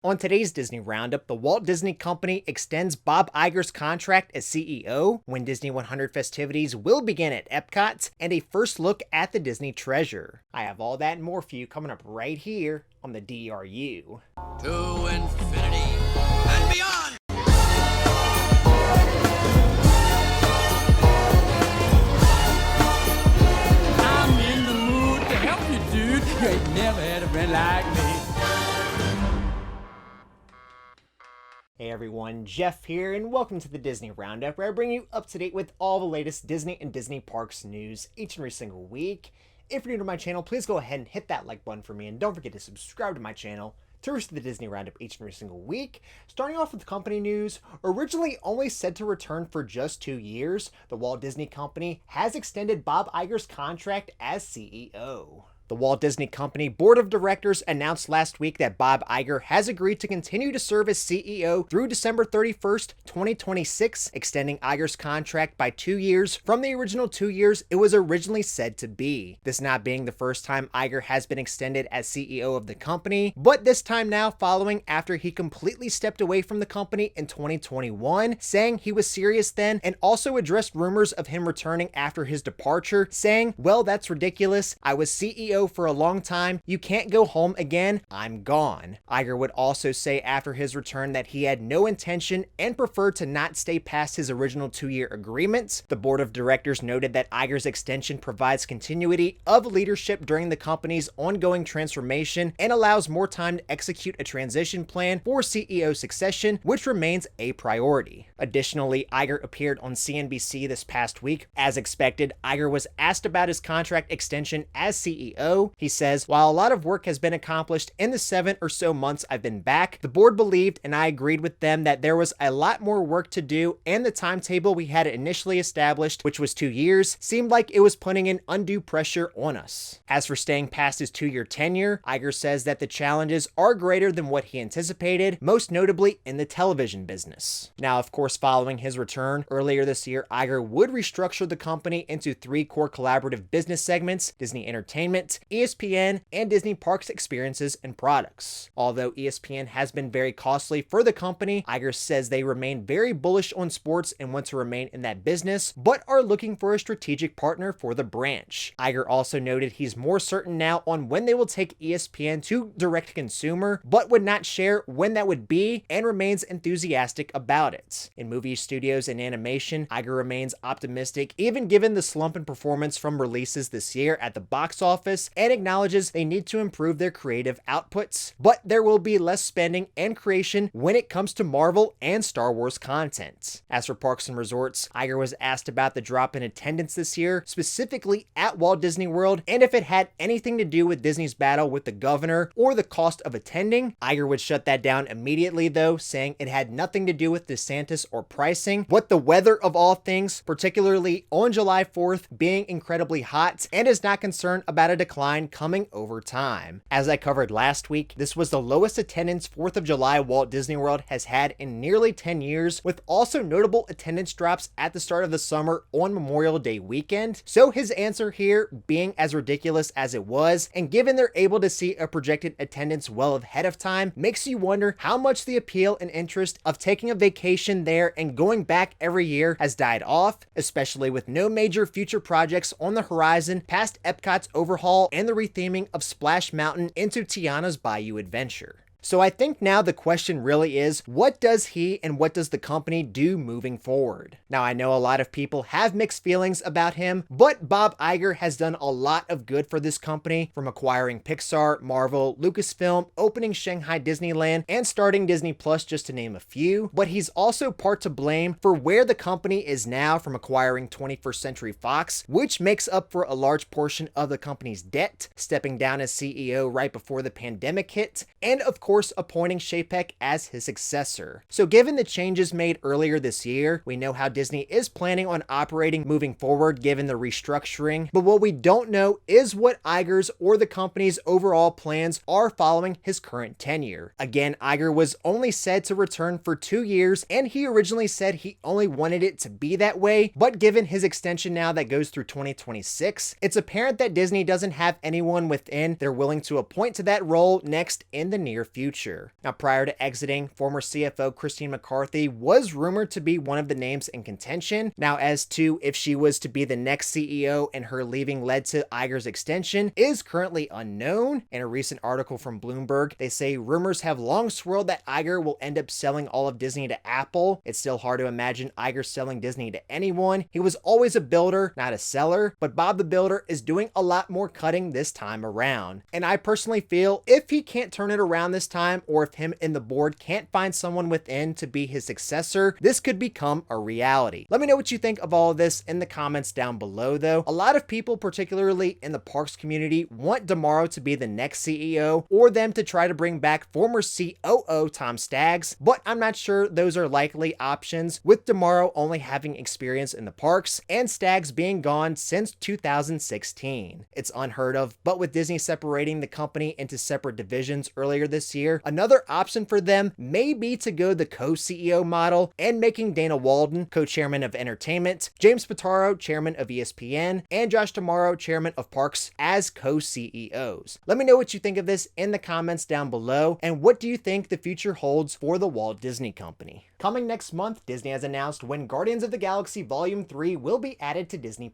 On today's Disney Roundup, the Walt Disney Company extends Bob Iger's contract as CEO, when Disney 100 festivities will begin at EPCOT, and a first look at the Disney treasure. I have all that and more for you coming up right here on the DRU. To infinity and beyond! I'm in the mood to help you, dude. You ain't never had a friend like me. Hey everyone, Jeff here, and welcome to the Disney Roundup, where I bring you up to date with all the latest Disney and Disney Parks news each and every single week. If you're new to my channel, please go ahead and hit that like button for me, and don't forget to subscribe to my channel to receive the Disney Roundup each and every single week. Starting off with company news, originally only said to return for just 2 years, the Walt Disney Company has extended Bob Iger's contract as CEO. The Walt Disney Company Board of Directors announced last week that Bob Iger has agreed to continue to serve as CEO through December 31st, 2026, extending Iger's contract by 2 years from the original 2 years it was originally said to be. This not being the first time Iger has been extended as CEO of the company, but this time now following after he completely stepped away from the company in 2021, saying he was serious then, and also addressed rumors of him returning after his departure, saying, "Well, that's ridiculous. I was CEO for a long time. You can't go home again. I'm gone." Iger would also say after his return that he had no intention and preferred to not stay past his original 2-year agreement. The board of directors noted that Iger's extension provides continuity of leadership during the company's ongoing transformation and allows more time to execute a transition plan for CEO succession, which remains a priority. Additionally, Iger appeared on CNBC this past week. As expected, Iger was asked about his contract extension as CEO. He says, "While a lot of work has been accomplished in the 7 or so months I've been back, the board believed, and I agreed with them, that there was a lot more work to do, and the timetable we had initially established, which was 2 years, seemed like it was putting an undue pressure on us." As for staying past his 2-year tenure, Iger says that the challenges are greater than what he anticipated, most notably in the television business. Now, of course, following his return earlier this year, Iger would restructure the company into 3 core collaborative business segments: Disney Entertainment, ESPN, and Disney Parks Experiences and Products. Although ESPN has been very costly for the company, Iger says they remain very bullish on sports and want to remain in that business, but are looking for a strategic partner for the branch. Iger also noted he's more certain now on when they will take ESPN to direct consumer, but would not share when that would be, and remains enthusiastic about it. In movie studios and animation, Iger remains optimistic, even given the slump in performance from releases this year at the box office, and acknowledges they need to improve their creative outputs, but there will be less spending and creation when it comes to Marvel and Star Wars content. As for parks and resorts, Iger was asked about the drop in attendance this year, specifically at Walt Disney World, and if it had anything to do with Disney's battle with the governor or the cost of attending. Iger would shut that down immediately though, saying it had nothing to do with DeSantis or pricing, but the weather of all things, particularly on July 4th being incredibly hot, and is not concerned about a decline coming over time. As I covered last week, this was the lowest attendance 4th of July Walt Disney World has had in nearly 10 years, with also notable attendance drops at the start of the summer on Memorial Day weekend. So his answer here being as ridiculous as it was, and given they're able to see a projected attendance well ahead of time, makes you wonder how much the appeal and interest of taking a vacation there and going back every year has died off, especially with no major future projects on the horizon past EPCOT's overhaul and the retheming of Splash Mountain into Tiana's Bayou Adventure. So I think now the question really is, what does he and what does the company do moving forward? Now, I know a lot of people have mixed feelings about him, but Bob Iger has done a lot of good for this company, from acquiring Pixar, Marvel, Lucasfilm, opening Shanghai Disneyland, and starting Disney Plus, just to name a few. But he's also part to blame for where the company is now, from acquiring 21st Century Fox, which makes up for a large portion of the company's debt, stepping down as CEO right before the pandemic hit, and of course appointing Chapek as his successor. So given the changes made earlier this year, we know how Disney is planning on operating moving forward given the restructuring, but what we don't know is what Iger's or the company's overall plans are following his current tenure. Again, Iger was only said to return for 2 years, and he originally said he only wanted it to be that way, but given his extension now that goes through 2026, it's apparent that Disney doesn't have anyone within they're willing to appoint to that role next in the near future. future. Now, prior to exiting, former CFO Christine McCarthy was rumored to be one of the names in contention. Now, as to if she was to be the next CEO and her leaving led to Iger's extension is currently unknown. In a recent article from Bloomberg, they say rumors have long swirled that Iger will end up selling all of Disney to Apple. It's still hard to imagine Iger selling Disney to anyone. He was always a builder, not a seller, but Bob the Builder is doing a lot more cutting this time around. And I personally feel if he can't turn it around this time, or if him and the board can't find someone within to be his successor, this could become a reality. Let me know what you think of all of this in the comments down below though. A lot of people, particularly in the parks community, want Tomorrow to be the next CEO or them to try to bring back former COO Tom Staggs, but I'm not sure those are likely options, with Tomorrow only having experience in the parks and Staggs being gone since 2016. It's unheard of, but with Disney separating the company into separate divisions earlier this year, another option for them may be to go the co-CEO model and making Dana Walden co-chairman of entertainment, James Spataro chairman of ESPN, and Josh Tomorrow chairman of parks as co-CEOs. Let me know what you think of this in the comments down below, and what do you think the future holds for the Walt Disney Company? Coming next month, Disney has announced when Guardians of the Galaxy Volume 3 will be added to Disney+.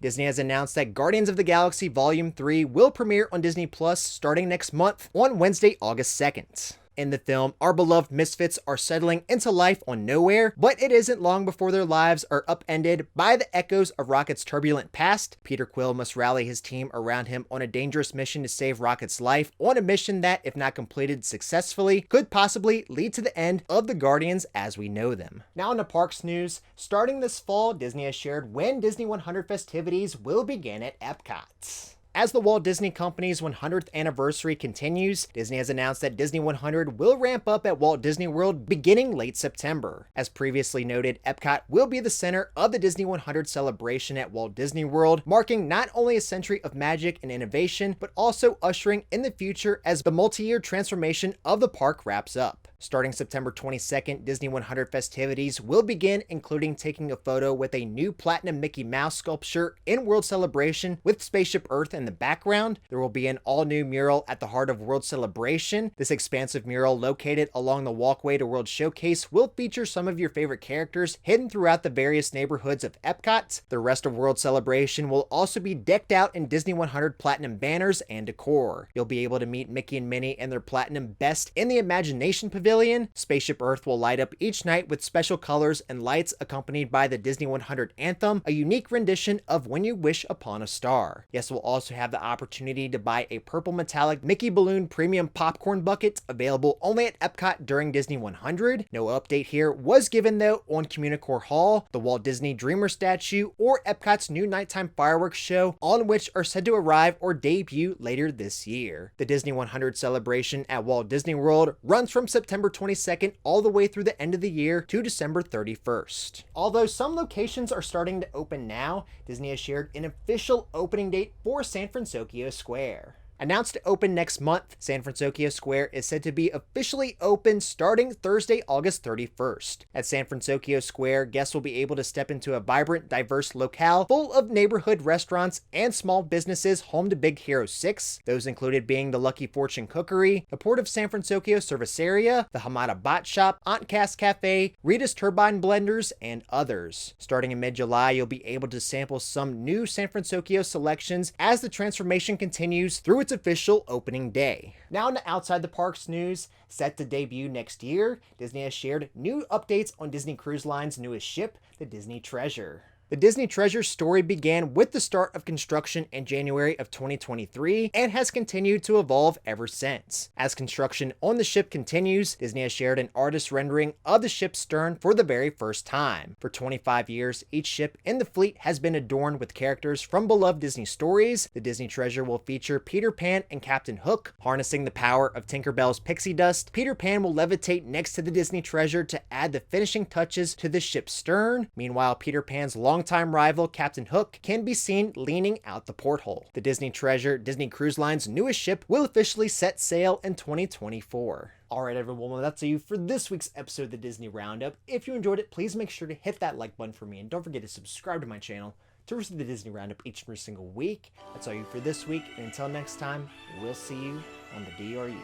Disney has announced that Guardians of the Galaxy Volume 3 will premiere on Disney Plus starting next month on Wednesday, August 2nd. In the film, our beloved misfits are settling into life on Nowhere, but it isn't long before their lives are upended by the echoes of Rocket's turbulent past. Peter Quill must rally his team around him on a dangerous mission to save Rocket's life, on a mission that, if not completed successfully, could possibly lead to the end of the Guardians as we know them. Now into parks news, starting this fall, Disney has shared when Disney 100 festivities will begin at EPCOT. As the Walt Disney Company's 100th anniversary continues, Disney has announced that Disney 100 will ramp up at Walt Disney World beginning late September. As previously noted, EPCOT will be the center of the Disney 100 celebration at Walt Disney World, marking not only a century of magic and innovation, but also ushering in the future as the multi-year transformation of the park wraps up. Starting September 22nd, Disney 100 festivities will begin, including taking a photo with a new platinum Mickey Mouse sculpture in World Celebration with Spaceship Earth in the background. There will be an all-new mural at the heart of World Celebration. This expansive mural, located along the walkway to World Showcase, will feature some of your favorite characters hidden throughout the various neighborhoods of EPCOT. The rest of World Celebration will also be decked out in Disney 100 platinum banners and decor. You'll be able to meet Mickey and Minnie and their platinum best in the Imagination Pavilion. Spaceship Earth will light up each night with special colors and lights, accompanied by the Disney 100 anthem, a unique rendition of When You Wish Upon a Star. Yes, we'll also have the opportunity to buy a purple metallic Mickey Balloon premium popcorn bucket, available only at EPCOT during Disney 100. No update here was given though on Communicore Hall, the Walt Disney Dreamer statue, or EPCOT's new nighttime fireworks show, all which are said to arrive or debut later this year. The Disney 100 celebration at Walt Disney World runs from September 22nd all the way through the end of the year to December 31st. Although some locations are starting to open now, Disney has shared an official opening date for San Fransokyo Square. Announced to open next month, San Fransokyo Square is said to be officially open starting Thursday, August 31st. At San Fransokyo Square, guests will be able to step into a vibrant, diverse locale full of neighborhood restaurants and small businesses home to Big Hero 6, those included being the Lucky Fortune Cookery, the Port of San Fransokyo Cerveceria, the Hamada Bot Shop, Aunt Cass Cafe, Rita's Turbine Blenders, and others. Starting in mid-July, you'll be able to sample some new San Fransokyo selections as the transformation continues through its official opening day. Now into outside the parks news, set to debut next year, Disney has shared new updates on Disney Cruise Line's newest ship, the Disney Treasure. The Disney Treasure story began with the start of construction in January of 2023 and has continued to evolve ever since. As construction on the ship continues, Disney has shared an artist rendering of the ship's stern for the very first time. For 25 years, each ship in the fleet has been adorned with characters from beloved Disney stories. The Disney Treasure will feature Peter Pan and Captain Hook. Harnessing the power of Tinkerbell's pixie dust, Peter Pan will levitate next to the Disney Treasure to add the finishing touches to the ship's stern. Meanwhile, Peter Pan's longtime rival Captain Hook can be seen leaning out the porthole. The Disney Treasure, Disney Cruise Line's newest ship, will officially set sail in 2024. Alright everyone, well that's you for this week's episode of the Disney Roundup. If you enjoyed it, please make sure to hit that like button for me, and don't forget to subscribe to my channel to receive the Disney Roundup each and every single week. That's all you for this week, and until next time, we'll see you on the DRU.